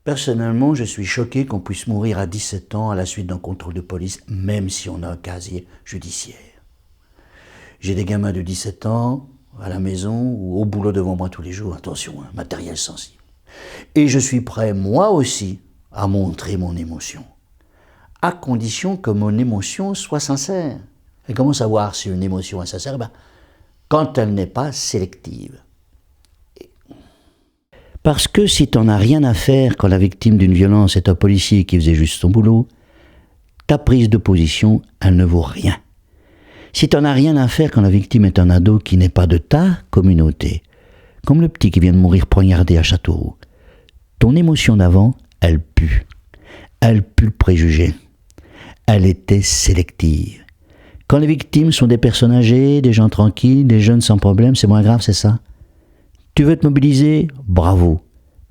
Personnellement, je suis choqué qu'on puisse mourir à 17 ans à la suite d'un contrôle de police, même si on a un casier judiciaire. J'ai des gamins de 17 ans à la maison ou au boulot devant moi tous les jours, attention, matériel sensible. Et je suis prêt, moi aussi, à montrer mon émotion, à condition que mon émotion soit sincère. Et comment savoir si une émotion est sincère? Quand elle n'est pas sélective. Parce que si t'en as rien à faire quand la victime d'une violence est un policier qui faisait juste son boulot, ta prise de position, elle ne vaut rien. Si t'en as rien à faire quand la victime est un ado qui n'est pas de ta communauté, comme le petit qui vient de mourir poignardé à Châteauroux, ton émotion d'avant, elle pue. Elle pue le préjugé. Elle était sélective. Quand les victimes sont des personnes âgées, des gens tranquilles, des jeunes sans problème, c'est moins grave, c'est ça? Tu veux te mobiliser? Bravo.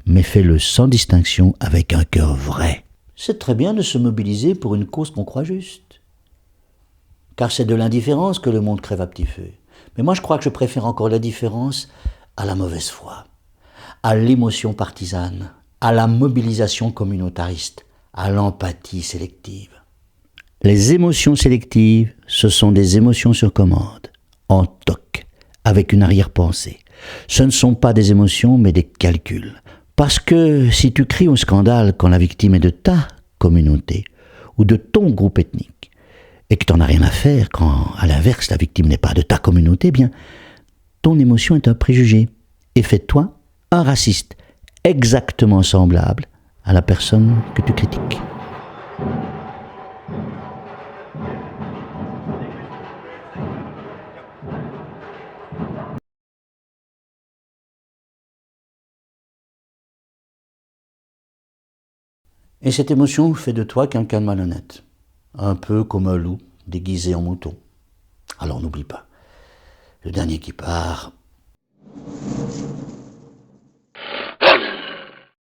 Mais fais-le sans distinction, avec un cœur vrai. C'est très bien de se mobiliser pour une cause qu'on croit juste. Car c'est de l'indifférence que le monde crève à petit feu. Mais moi je crois que je préfère encore l'indifférence à la mauvaise foi, à l'émotion partisane, à la mobilisation communautariste, à l'empathie sélective. Les émotions sélectives, ce sont des émotions sur commande, en toc, avec une arrière-pensée. Ce ne sont pas des émotions, mais des calculs. Parce que si tu cries au scandale quand la victime est de ta communauté ou de ton groupe ethnique, et que tu n'en as rien à faire quand, à l'inverse, la victime n'est pas de ta communauté, bien, ton émotion est un préjugé. Et fais de toi un raciste, exactement semblable à la personne que tu critiques. Et cette émotion fait de toi quelqu'un de malhonnête, un peu comme un loup déguisé en mouton. Alors n'oublie pas, le dernier qui part,